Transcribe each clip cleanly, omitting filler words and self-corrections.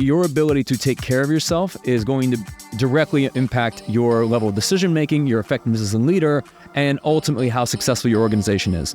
your ability to take care of yourself is going to directly impact your level of decision making, your effectiveness as a leader, and ultimately how successful your organization is.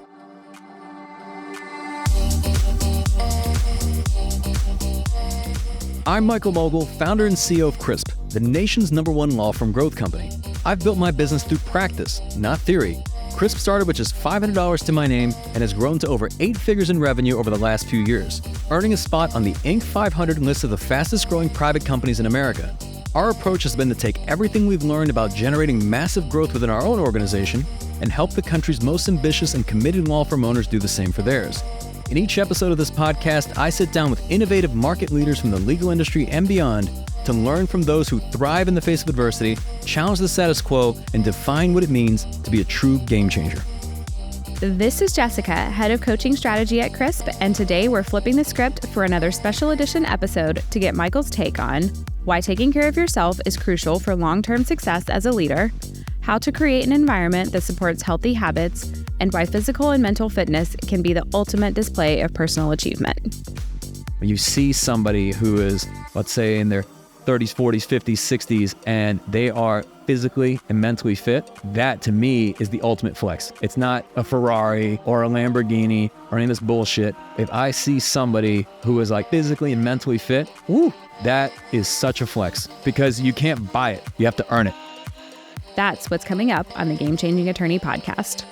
I'm Michael Mogill, founder and CEO of Crisp, the nation's #1 law firm growth company. I've built my business through practice, not theory. Crisp started with just $500 to my name and has grown to over 8 figures in revenue over the last few years, earning a spot on the Inc. 500 list of the fastest growing private companies in America. Our approach has been to take everything we've learned about generating massive growth within our own organization and help the country's most ambitious and committed law firm owners do the same for theirs. In each episode of this podcast, I sit down with innovative market leaders from the legal industry and beyond to learn from those who thrive in the face of adversity, challenge the status quo, and define what it means to be a true game changer. This is Jessica, head of coaching strategy at Crisp, and today we're flipping the script for another special edition episode to get Michael's take on why taking care of yourself is crucial for long-term success as a leader, how to create an environment that supports healthy habits, and why physical and mental fitness can be the ultimate display of personal achievement. When you see somebody who is, let's say, in their 30s, 40s, 50s, 60s, and they are physically and mentally fit, that to me is the ultimate flex. It's not a Ferrari or a Lamborghini or any of this bullshit. If I see somebody who is like physically and mentally fit, that is such a flex because you can't buy it. You have to earn it. That's what's coming up on the Game Changing Attorney podcast.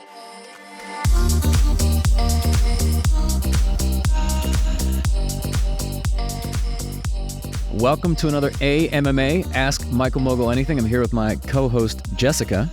Welcome to another AMMA, Ask Michael Mogill Anything. I'm here with my co-host, Jessica.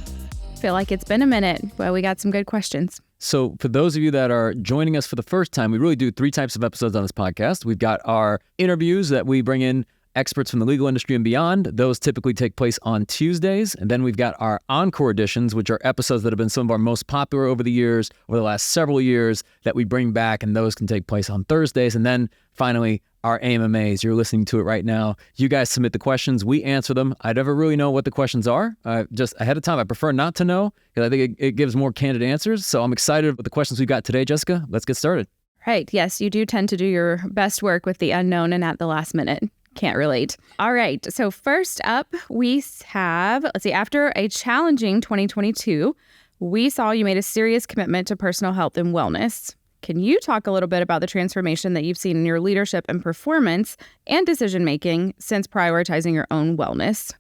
Feel like it's been a minute, but we got some good questions. So for those of you that are joining us for the first time, we really do 3 types of episodes on this podcast. We've got our interviews that we bring in experts from the legal industry and beyond. Those typically take place on Tuesdays. And then we've got our encore editions, which are episodes that have been some of our most popular over the years, over the last several years, that we bring back, and those can take place on Thursdays. And then finally, our AMMAs. You're listening to it right now. You guys submit the questions. We answer them. I never really know what the questions are. Just ahead of time, I prefer not to know because I think it gives more candid answers. So I'm excited with the questions we've got today, Jessica. Let's get started. Right. Yes, you do tend to do your best work with the unknown and at the last minute. Can't relate. All right. So first up, we have, after a challenging 2022, we saw you made a serious commitment to personal health and wellness. Can you talk a little bit about the transformation that you've seen in your leadership and performance and decision-making since prioritizing your own wellness?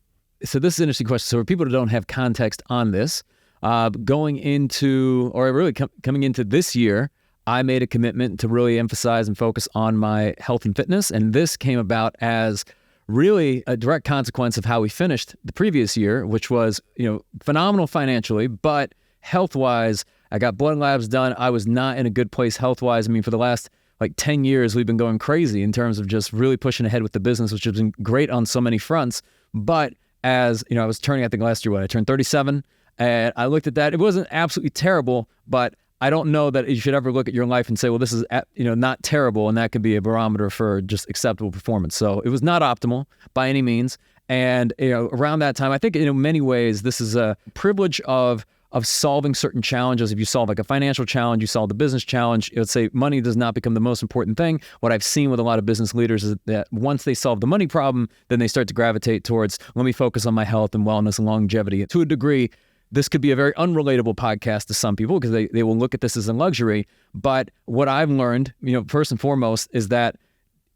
So this is an interesting question. So for people who don't have context on this, coming into this year, I made a commitment to really emphasize and focus on my health and fitness. And this came about as really a direct consequence of how we finished the previous year, which was, phenomenal financially, but health-wise, I got blood labs done. I was not in a good place health-wise. I mean, for the last 10 years, we've been going crazy in terms of just really pushing ahead with the business, which has been great on so many fronts. But as, I was turning, I think last year, I turned 37, and I looked at that. It wasn't absolutely terrible, but I don't know that you should ever look at your life and say, well, this is, not terrible, and that could be a barometer for just acceptable performance. So it was not optimal by any means. And, around that time, I think in many ways, this is a privilege of solving certain challenges. If you solve a financial challenge, you solve the business challenge, let's say money does not become the most important thing. What I've seen with a lot of business leaders is that once they solve the money problem, then they start to gravitate towards, let me focus on my health and wellness and longevity. To a degree, this could be a very unrelatable podcast to some people because they will look at this as a luxury. But what I've learned, first and foremost, is that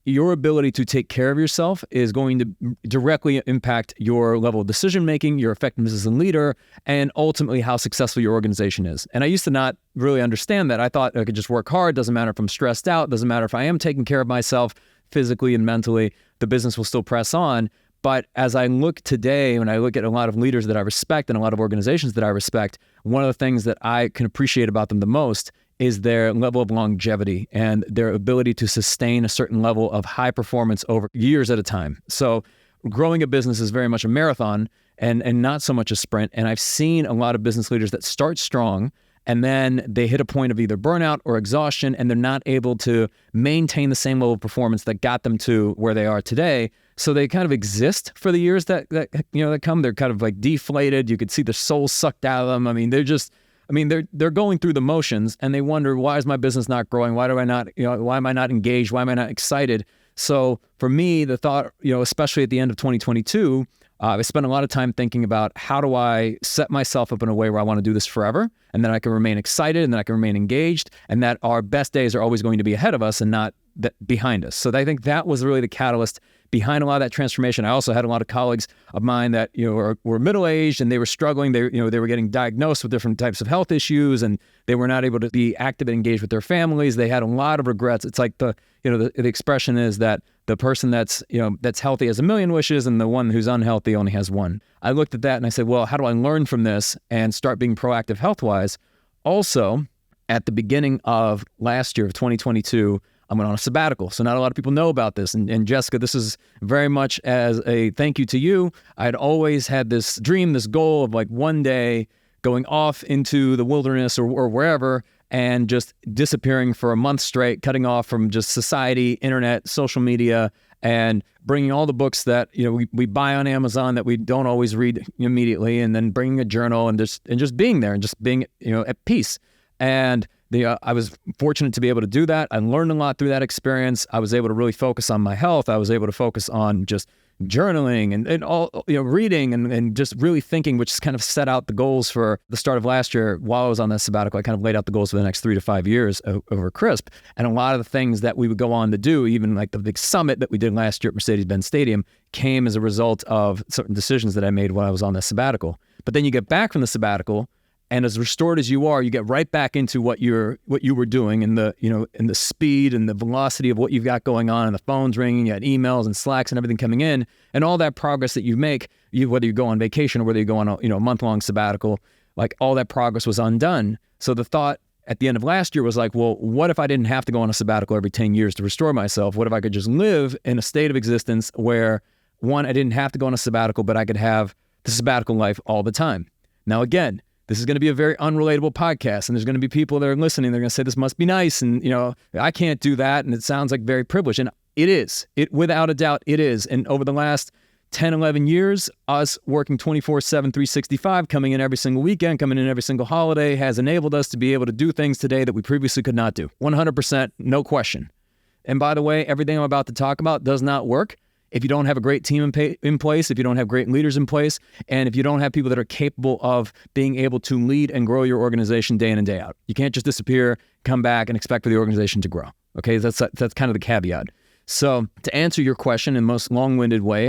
your ability to take care of yourself is going to directly impact your level of decision making, your effectiveness as a leader, and ultimately how successful your organization is. And I used to not really understand that. I thought I could just work hard. Doesn't matter if I'm stressed out. Doesn't matter if I am taking care of myself physically and mentally. The business will still press on. But as I look today, when I look at a lot of leaders that I respect and a lot of organizations that I respect, one of the things that I can appreciate about them the most is their level of longevity and their ability to sustain a certain level of high performance over years at a time. So growing a business is very much a marathon and not so much a sprint. And I've seen a lot of business leaders that start strong and then they hit a point of either burnout or exhaustion, and they're not able to maintain the same level of performance that got them to where they are today. So they kind of exist for the years that come. They're kind of deflated. You could see the soul sucked out of them. I mean, they're going through the motions, and they wonder, why is my business not growing? Why am I not engaged? Why am I not excited? So for me, the thought, especially at the end of 2022, I spent a lot of time thinking about how do I set myself up in a way where I want to do this forever, and then I can remain excited, and then I can remain engaged, and that our best days are always going to be ahead of us and not behind us. So I think that was really the catalyst behind a lot of that transformation. I also had a lot of colleagues of mine that were middle-aged, and they were struggling. They were getting diagnosed with different types of health issues, and they were not able to be active and engaged with their families. They had a lot of regrets. It's like the expression is that the person that's healthy has a million wishes, and the one who's unhealthy only has one. I looked at that and I said, well, how do I learn from this and start being proactive health-wise? Also, at the beginning of last year of 2022, I went on a sabbatical. So not a lot of people know about this. And Jessica, this is very much as a thank you to you. I had always had this dream, this goal of like one day going off into the wilderness or wherever and just disappearing for a month straight, cutting off from just society, internet, social media, and bringing all the books that we buy on Amazon that we don't always read immediately, and then bringing a journal and just being there and just being at peace. And I was fortunate to be able to do that. I learned a lot through that experience. I was able to really focus on my health. I was able to focus on just journaling and all, reading and just really thinking, which kind of set out the goals for the start of last year. While I was on that sabbatical, I kind of laid out the goals for the next 3 to 5 years over CRISP. And a lot of the things that we would go on to do, even like the big summit that we did last year at Mercedes-Benz Stadium, came as a result of certain decisions that I made while I was on the sabbatical. But then you get back from the sabbatical, and as restored as you are, you get right back into what you were doing, and the speed and the velocity of what you've got going on, and the phone's ringing, you had emails and Slacks and everything coming in, and all that progress that you make, whether you go on vacation or whether you go on a month-long sabbatical, like all that progress was undone. So the thought at the end of last year was like, well, what if I didn't have to go on a sabbatical every 10 years to restore myself? What if I could just live in a state of existence where, one, I didn't have to go on a sabbatical, but I could have the sabbatical life all the time? Now, again, this is going to be a very unrelatable podcast, and there's going to be people that are listening. They're going to say, this must be nice, and I can't do that, and it sounds like very privileged. And it is. It, without a doubt, it is. And over the last 10, 11 years, us working 24/7, 365, coming in every single weekend, coming in every single holiday, has enabled us to be able to do things today that we previously could not do. 100%, no question. And by the way, everything I'm about to talk about does not work if you don't have a great team in place, if you don't have great leaders in place, and if you don't have people that are capable of being able to lead and grow your organization day in and day out. You can't just disappear, come back, and expect for the organization to grow. Okay, that's kind of the caveat. So to answer your question in the most long-winded way,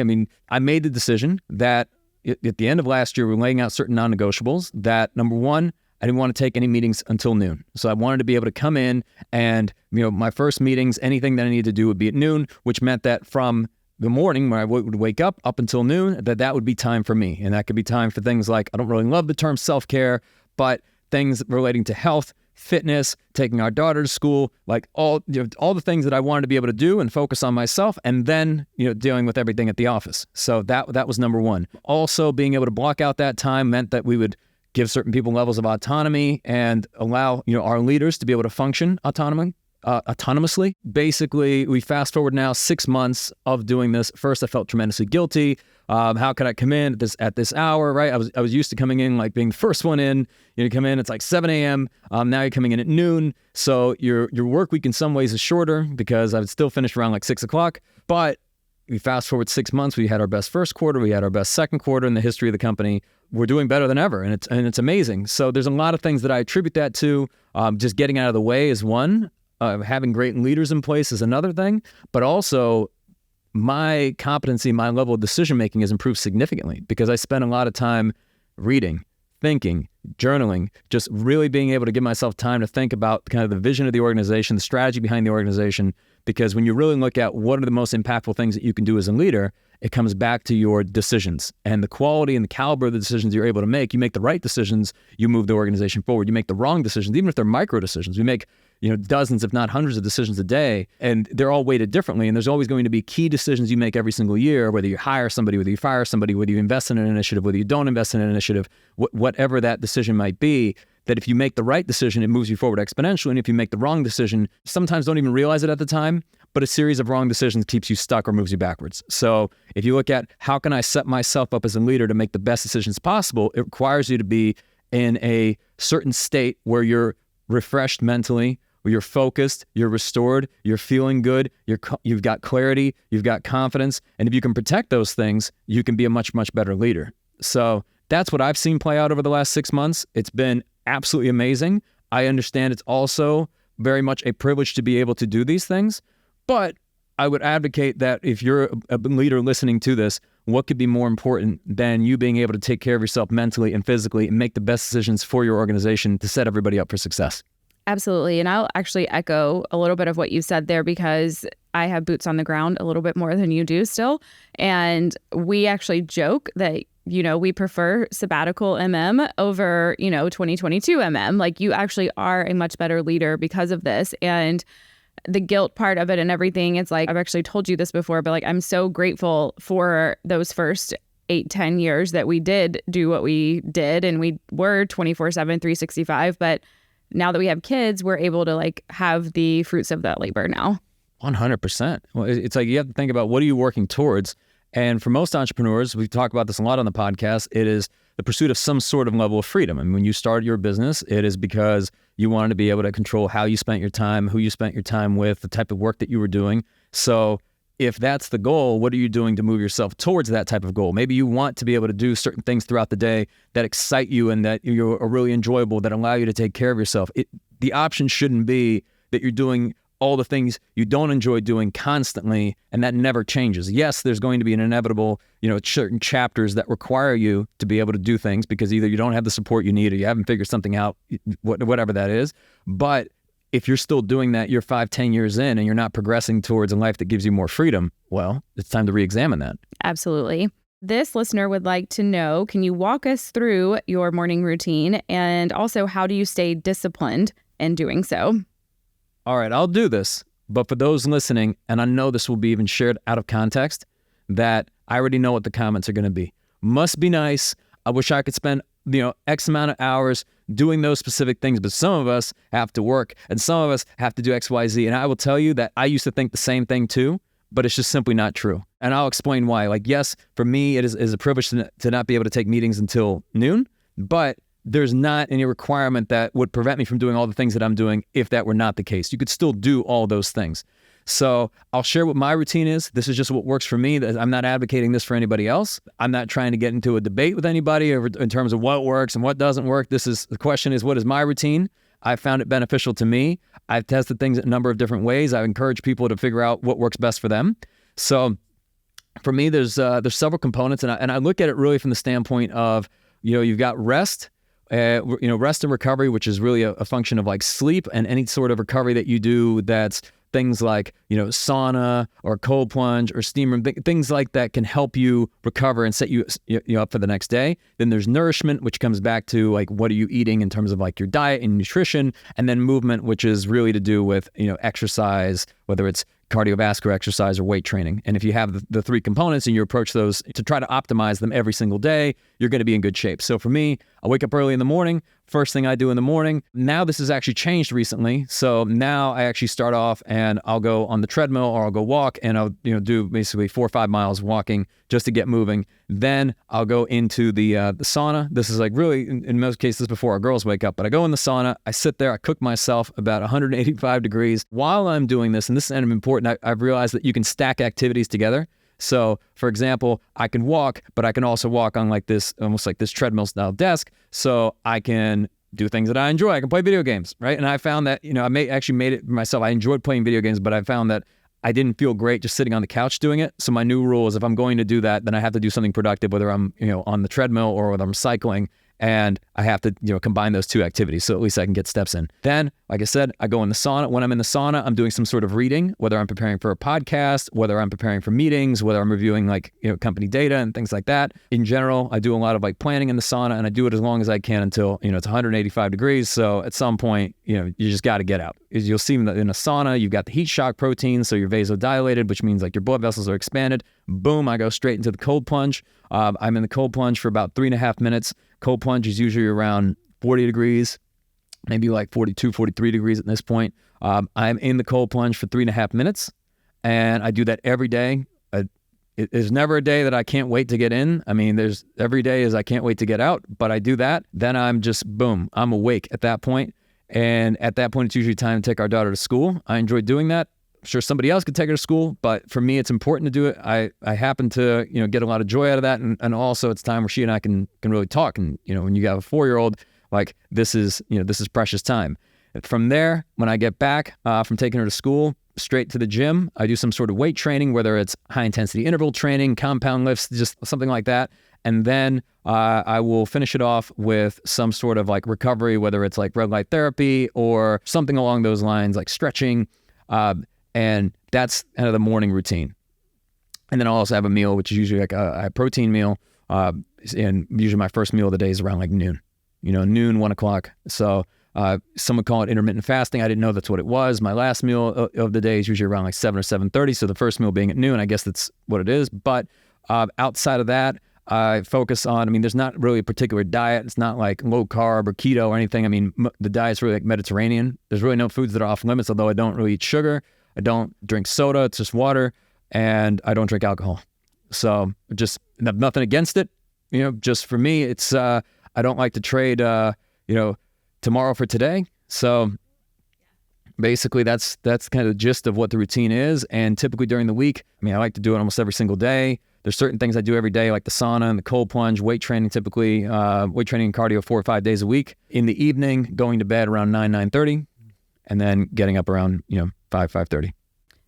I made the decision that at the end of last year, we're laying out certain non-negotiables that, number one, I didn't want to take any meetings until noon. So I wanted to be able to come in and, my first meetings, anything that I needed to do would be at noon, which meant that from the morning when I would wake up until noon, that would be time for me. And that could be time for things like, I don't really love the term self-care, but things relating to health, fitness, taking our daughter to school, like all the things that I wanted to be able to do and focus on myself, and then, dealing with everything at the office. So that was number one. Also, being able to block out that time meant that we would give certain people levels of autonomy and allow, our leaders to be able to function autonomously. Basically, we fast forward now 6 months of doing this. First, I felt tremendously guilty. How could I come in at this hour, right? I was used to coming in, like being the first one in. You come in, it's like 7 a.m. Now you're coming in at noon. So your work week in some ways is shorter because I would still finish around like 6 o'clock. But we fast forward 6 months. We had our best first quarter. We had our best second quarter in the history of the company. We're doing better than ever, and it's amazing. So there's a lot of things that I attribute that to. Just getting out of the way is one. Having great leaders in place is another thing, but also my competency, my level of decision-making has improved significantly because I spent a lot of time reading, thinking, journaling, just really being able to give myself time to think about kind of the vision of the organization, the strategy behind the organization, because when you really look at what are the most impactful things that you can do as a leader, it comes back to your decisions and the quality and the caliber of the decisions you're able to make. You make the right decisions, you move the organization forward. You make the wrong decisions, even if they're micro decisions. We make dozens, if not hundreds of decisions a day, and they're all weighted differently. And there's always going to be key decisions you make every single year, whether you hire somebody, whether you fire somebody, whether you invest in an initiative, whether you don't invest in an initiative, whatever that decision might be, that if you make the right decision, it moves you forward exponentially. And if you make the wrong decision, sometimes don't even realize it at the time, but a series of wrong decisions keeps you stuck or moves you backwards. So if you look at how can I set myself up as a leader to make the best decisions possible, it requires you to be in a certain state where you're refreshed mentally, where you're focused, you're restored, you're feeling good, you've got clarity, you've got confidence. And if you can protect those things, you can be a much, much better leader. So that's what I've seen play out over the last 6 months. It's been absolutely amazing. I understand it's also very much a privilege to be able to do these things, but I would advocate that if you're a leader listening to this, what could be more important than you being able to take care of yourself mentally and physically and make the best decisions for your organization to set everybody up for success? Absolutely. And I'll actually echo a little bit of what you said there, because I have boots on the ground a little bit more than you do still. And we actually joke that, we prefer Sabbatical over, 2022 Like, you actually are a much better leader because of this. And the guilt part of it and everything, it's like, I've actually told you this before, but like, I'm so grateful for those first 8-10 years that we did do what we did, and we were 24/7, 365. But now that we have kids, we're able to like have the fruits of that labor now. 100%. Well, it's like you have to think about, what are you working towards? And for most entrepreneurs, we talk about this a lot on the podcast, it is the pursuit of some sort of level of freedom. And when you started your business, it is because you wanted to be able to control how you spent your time, who you spent your time with, the type of work that you were doing. So if that's the goal, what are you doing to move yourself towards that type of goal? Maybe you want to be able to do certain things throughout the day that excite you and that are really enjoyable, that allow you to take care of yourself. The option shouldn't be that you're doing all the things you don't enjoy doing constantly, and that never changes. Yes, there's going to be an inevitable, certain chapters that require you to be able to do things because either you don't have the support you need or you haven't figured something out, whatever that is. But if you're still doing that, you're 5-10 years in and you're not progressing towards a life that gives you more freedom, well, it's time to re-examine that. Absolutely. This listener would like to know, can you walk us through your morning routine, and also how do you stay disciplined in doing so? All right, I'll do this. But for those listening, and I know this will be even shared out of context, that I already know what the comments are going to be. Must be nice. I wish I could spend, X amount of hours doing those specific things, but some of us have to work and some of us have to do X, Y, Z. And I will tell you that I used to think the same thing too, but it's just simply not true. And I'll explain why. Like, yes, for me, it is a privilege to not be able to take meetings until noon, but there's not any requirement that would prevent me from doing all the things that I'm doing if that were not the case. You could still do all those things. So I'll share what my routine is. This is just what works for me. I'm not advocating this for anybody else. I'm not trying to get into a debate with anybody in terms of what works and what doesn't work. The question is, what is my routine? I found it beneficial to me. I've tested things a number of different ways. I encourage people to figure out what works best for them. So for me, there's several components, and I look at it really from the standpoint of, you've got rest. Rest and recovery, which is really a function of like sleep and any sort of recovery that you do. That's things like, sauna or cold plunge or steam room, things like that can help you recover and set you up for the next day. Then there's nourishment, which comes back to like, what are you eating in terms of like your diet and nutrition, and then movement, which is really to do with, exercise, whether it's cardiovascular exercise or weight training. And if you have the three components and you approach those to try to optimize them every single day, you're going to be in good shape. So for me, I wake up early in the morning. First thing I do in the morning, now this has actually changed recently. So now I actually start off and I'll go on the treadmill or I'll go walk, and I'll do basically 4 or 5 miles walking just to get moving. Then I'll go into the sauna. This is like really, in most cases, before our girls wake up. But I go in the sauna, I sit there, I cook myself about 185 degrees. While I'm doing this, and this is kind of important, I've realized that you can stack activities together. So, for example, I can walk, but I can also walk on like this, almost like this treadmill style desk. So I can do things that I enjoy. I can play video games, right? And I found that, I actually made it myself. I enjoyed playing video games, but I found that I didn't feel great just sitting on the couch doing it. So my new rule is, if I'm going to do that, then I have to do something productive, whether I'm, on the treadmill or whether I'm cycling. And I have to, combine those two activities so at least I can get steps in. Then, like I said, I go in the sauna. When I'm in the sauna, I'm doing some sort of reading, whether I'm preparing for a podcast, whether I'm preparing for meetings, whether I'm reviewing like, company data and things like that. In general, I do a lot of like planning in the sauna, and I do it as long as I can until, it's 185 degrees. So at some point, you just got to get out. You'll see in a sauna, you've got the heat shock protein, so you're vasodilated, which means like your blood vessels are expanded. Boom, I go straight into the cold plunge. I'm in the cold plunge for about 3.5 minutes. Cold plunge is usually around 40 degrees, maybe like 42, 43 degrees at this point. I'm in the cold plunge for 3.5 minutes, and I do that every day. There's never a day that I can't wait to get in. I mean, every day is I can't wait to get out, but I do that. Then I'm just, boom, I'm awake at that point. And at that point, it's usually time to take our daughter to school. I enjoy doing that. I'm sure somebody else could take her to school, but for me, it's important to do it. I happen to, get a lot of joy out of that. And also it's time where she and I can really talk. And, when you have a 4-year-old, like this is precious time. From there, when I get back from taking her to school, straight to the gym, I do some sort of weight training, whether it's high intensity interval training, compound lifts, just something like that. And then I will finish it off with some sort of like recovery, whether it's like red light therapy or something along those lines, like stretching. And that's kind of the morning routine. And then I'll also have a meal, which is usually like a protein meal. And usually my first meal of the day is around like noon, noon, 1 o'clock. So some would call it intermittent fasting. I didn't know that's what it was. My last meal of the day is usually around like 7 or 7:30. So the first meal being at noon, I guess that's what it is. But outside of that, I focus on, there's not really a particular diet. It's not like low carb or keto or anything. The diet's really like Mediterranean. There's really no foods that are off limits, although I don't really eat sugar. I don't drink soda. It's just water. And I don't drink alcohol. So just have nothing against it. Just for me, it's, I don't like to trade, tomorrow for today. So basically that's kind of the gist of what the routine is. And typically during the week, I like to do it almost every single day. There's certain things I do every day, like the sauna and the cold plunge, weight training, typically weight training and cardio 4 or 5 days a week. In the evening, going to bed around 9:30, and then getting up around, 5:30.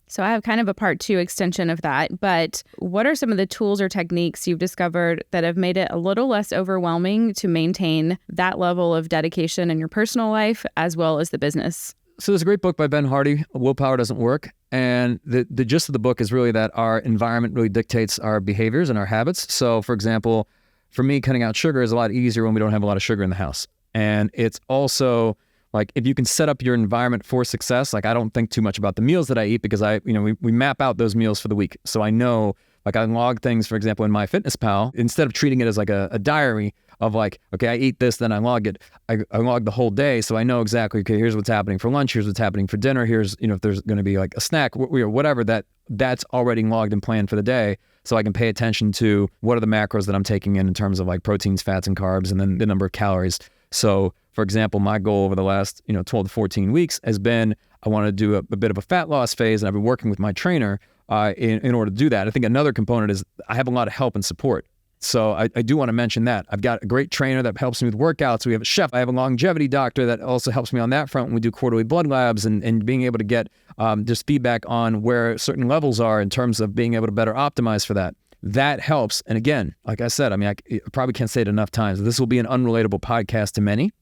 So I have kind of a part 2 extension of that, but what are some of the tools or techniques you've discovered that have made it a little less overwhelming to maintain that level of dedication in your personal life as well as the business? So there's a great book by Ben Hardy, Willpower Doesn't Work. And the gist of the book is really that our environment really dictates our behaviors and our habits. So for example, for me, cutting out sugar is a lot easier when we don't have a lot of sugar in the house. And it's also like, if you can set up your environment for success, like I don't think too much about the meals that I eat because we map out those meals for the week. So I know, like I log things, for example, in MyFitnessPal, instead of treating it as like a diary of like, okay, I eat this, then I log it. I log the whole day. So I know exactly, okay, here's what's happening for lunch. Here's what's happening for dinner. Here's, if there's going to be like a snack, whatever, that's already logged and planned for the day. So I can pay attention to what are the macros that I'm taking in terms of like proteins, fats, and carbs, and then the number of calories. So for example, my goal over the last, 12 to 14 weeks has been, I want to do a bit of a fat loss phase. And I've been working with my trainer in order to do that. I think another component is I have a lot of help and support. So I do want to mention that. I've got a great trainer that helps me with workouts. We have a chef. I have a longevity doctor that also helps me on that front when we do quarterly blood labs and being able to get just feedback on where certain levels are in terms of being able to better optimize for that. That helps. And again, like I said, I probably can't say it enough times. This will be an unrelatable podcast to many.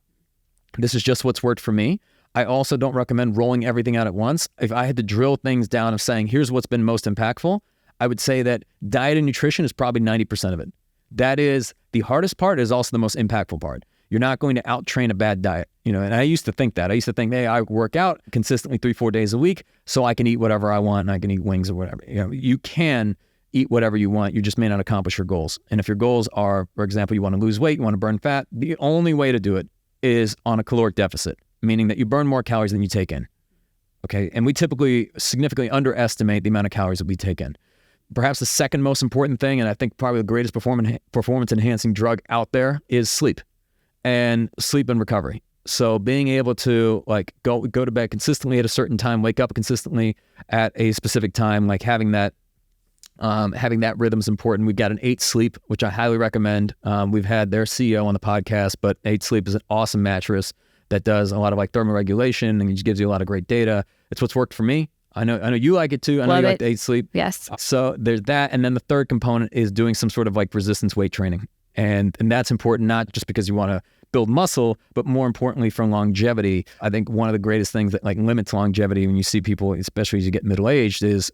This is just what's worked for me. I also don't recommend rolling everything out at once. If I had to drill things down of saying, here's what's been most impactful, I would say that diet and nutrition is probably 90% of it. That is the hardest part, is also the most impactful part. You're not going to out-train a bad diet. And I used to think that. I used to think, hey, I work out consistently 3-4 days a week so I can eat whatever I want and I can eat wings or whatever. You can eat whatever you want. You just may not accomplish your goals. And if your goals are, for example, you want to lose weight, you want to burn fat, the only way to do it is on a caloric deficit, meaning that you burn more calories than you take in. Okay. And we typically significantly underestimate the amount of calories that we take in. Perhaps the second most important thing, and I think probably the greatest performance enhancing drug out there, is sleep and recovery. So being able to like go to bed consistently at a certain time, wake up consistently at a specific time, like having that rhythm is important. We've got an 8 Sleep, which I highly recommend. We've had their CEO on the podcast, but 8 Sleep is an awesome mattress that does a lot of like thermoregulation and it just gives you a lot of great data. It's what's worked for me. I know you like it too. I know you like the 8 Sleep. Yes. So there's that. And then the third component is doing some sort of like resistance weight training. And that's important, not just because you want to build muscle, but more importantly for longevity. I think one of the greatest things that like limits longevity when you see people, especially as you get middle-aged, is,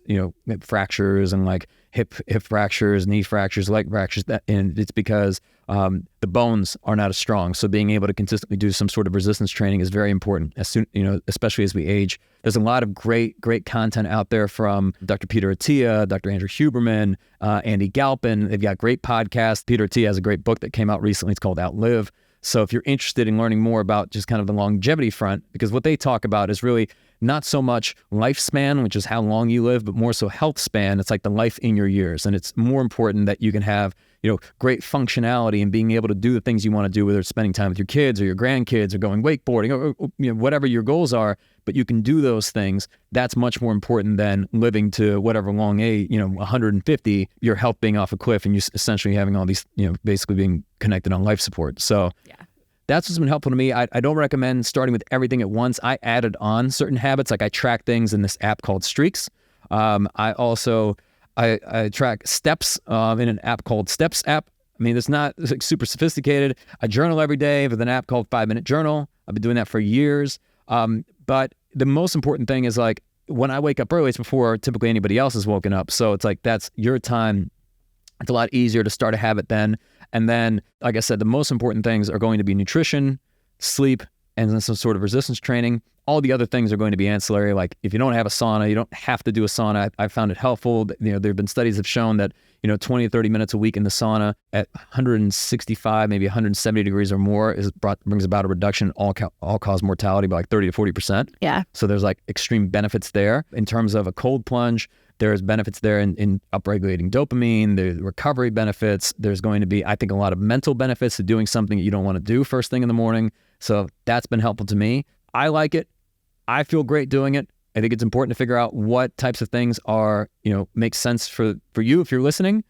fractures and like hip fractures, knee fractures, leg fractures. And it's because the bones are not as strong. So being able to consistently do some sort of resistance training is very important, especially as we age. There's a lot of great content out there from Dr. Peter Attia, Dr. Andrew Huberman, Andy Galpin. They've got great podcasts. Peter Attia has a great book that came out recently. It's called Outlive. So if you're interested in learning more about just kind of the longevity front, because what they talk about is really not so much lifespan, which is how long you live, but more so health span. It's like the life in your years. And it's more important that you can have, great functionality and being able to do the things you want to do, whether it's spending time with your kids or your grandkids or going wakeboarding or whatever your goals are, but you can do those things. That's much more important than living to whatever long age, 150, your health being off a cliff and you essentially having all these, basically being connected on life support. So that's what's been helpful to me. I don't recommend starting with everything at once. I added on certain habits, like I track things in this app called Streaks. I also I track steps in an app called Steps app. I mean, it's not super sophisticated. I journal every day with an app called 5-Minute Journal. I've been doing that for years. But the most important thing is like when I wake up early, it's before typically anybody else has woken up. So it's like that's your time. It's a lot easier to start a habit then. And then, like I said, the most important things are going to be nutrition, sleep, and then some sort of resistance training. All the other things are going to be ancillary. Like if you don't have a sauna, you don't have to do a sauna. I found it helpful. There have been studies that have shown that 20 to 30 minutes a week in the sauna at 165, maybe 170 degrees or more brings about a reduction in all-cause mortality by like 30 to 40%. Yeah. So there's like extreme benefits there. In terms of a cold plunge, there's benefits there in upregulating dopamine, the recovery benefits. There's going to be, I think, a lot of mental benefits to doing something that you don't want to do first thing in the morning. So that's been helpful to me. I like it. I feel great doing it. I think it's important to figure out what types of things are, make sense for you if you're listening.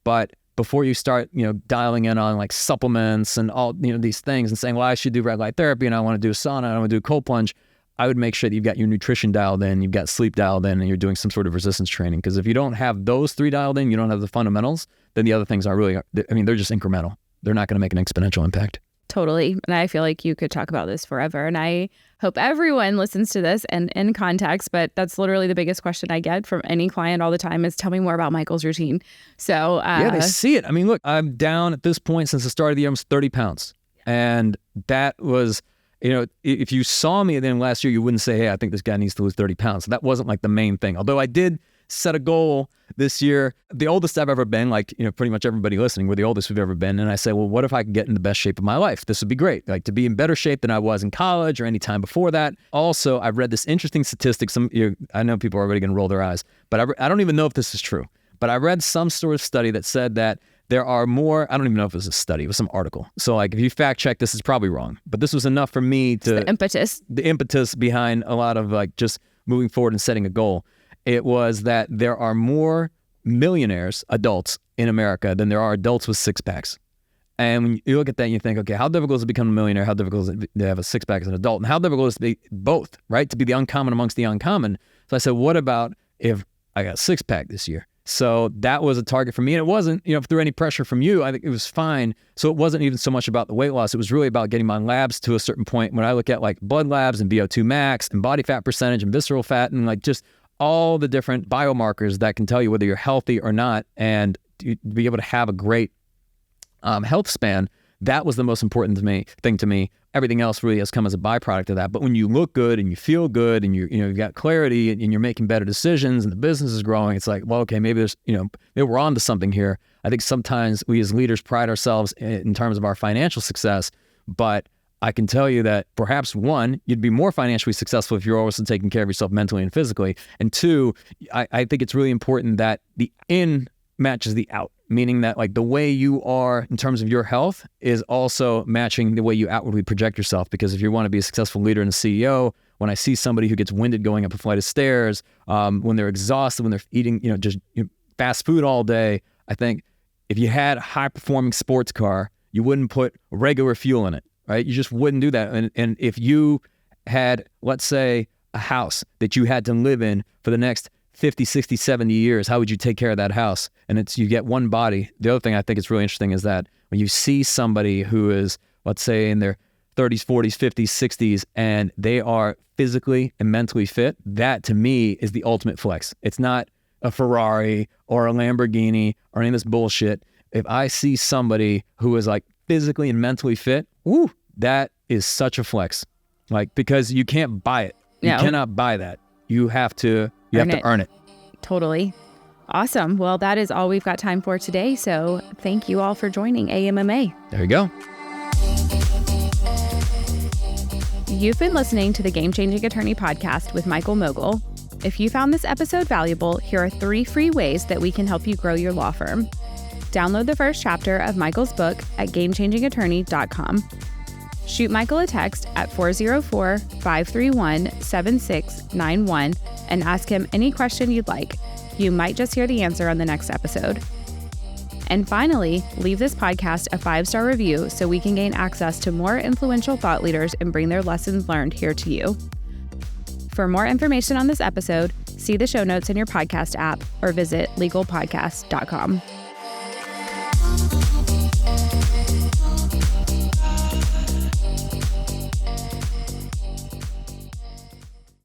But before you start, dialing in on like supplements and all, these things and saying, well, I should do red light therapy and I want to do a sauna, I want to do a cold plunge. I would make sure that you've got your nutrition dialed in, you've got sleep dialed in, and you're doing some sort of resistance training. Because if you don't have those three dialed in, you don't have the fundamentals, then the other things they're just incremental. They're not going to make an exponential impact. Totally. And I feel like you could talk about this forever. And I hope everyone listens to this and in context, but that's literally the biggest question I get from any client all the time is tell me more about Michael's routine. So yeah, they see it. I mean, look, I'm down at this point since the start of the year, almost 30 pounds. And that was, if you saw me at the end of last year, you wouldn't say, hey, I think this guy needs to lose 30 pounds. So that wasn't like the main thing. Although I did set a goal this year, the oldest I've ever been, like, pretty much everybody listening, we're the oldest we've ever been. And I say, well, what if I could get in the best shape of my life? This would be great. Like to be in better shape than I was in college or any time before that. Also, I've read this interesting statistic. I know people are already going to roll their eyes, but I don't even know if this is true. But I read some sort of study that said that there are more, I don't even know if it was a study, it was some article. So like if you fact check, this is probably wrong, but this was enough for me to... The impetus behind a lot of like just moving forward and setting a goal. It was that there are more millionaires, adults in America than there are adults with six packs. And when you look at that and you think, okay, how difficult is it to become a millionaire? How difficult is it to have a six pack as an adult? And how difficult is it to be both, right? To be the uncommon amongst the uncommon. So I said, what about if I got a six pack this year? So that was a target for me. And it wasn't, through any pressure from you, I think it was fine. So it wasn't even so much about the weight loss. It was really about getting my labs to a certain point. When I look at like blood labs and VO2 max and body fat percentage and visceral fat and like just all the different biomarkers that can tell you whether you're healthy or not and to be able to have a great health span, that was the most important thing to me. Everything else really has come as a byproduct of that. But when you look good and you feel good and you've got clarity and you're making better decisions and the business is growing, it's like, well, okay, maybe there's, maybe we're on to something here. I think sometimes we as leaders pride ourselves in terms of our financial success, but I can tell you that perhaps one, you'd be more financially successful if you're also taking care of yourself mentally and physically. And two, I think it's really important that the in matches the out, meaning that like the way you are in terms of your health is also matching the way you outwardly project yourself. Because if you want to be a successful leader and a CEO, when I see somebody who gets winded going up a flight of stairs, when they're exhausted, when they're eating, just fast food all day, I think if you had a high performing sports car, you wouldn't put regular fuel in it. Right? You just wouldn't do that. And if you had, let's say, a house that you had to live in for the next 50, 60, 70 years, how would you take care of that house? And you get one body. The other thing I think is really interesting is that when you see somebody who is, let's say, in their 30s, 40s, 50s, 60s, and they are physically and mentally fit, that to me is the ultimate flex. It's not a Ferrari or a Lamborghini or any of this bullshit. If I see somebody who is like physically and mentally fit, woo, that is such a flex. Like, because you can't buy it. You cannot buy that. You have to earn it. Totally. Awesome. Well, that is all we've got time for today. So thank you all for joining AMMA. There you go. You've been listening to the Game Changing Attorney podcast with Michael Mogill. If you found this episode valuable, here are 3 free ways that we can help you grow your law firm. Download the first chapter of Michael's book at gamechangingattorney.com. Shoot Michael a text at 404-531-7691 and ask him any question you'd like. You might just hear the answer on the next episode. And finally, leave this podcast a 5-star review so we can gain access to more influential thought leaders and bring their lessons learned here to you. For more information on this episode, see the show notes in your podcast app or visit legalpodcast.com.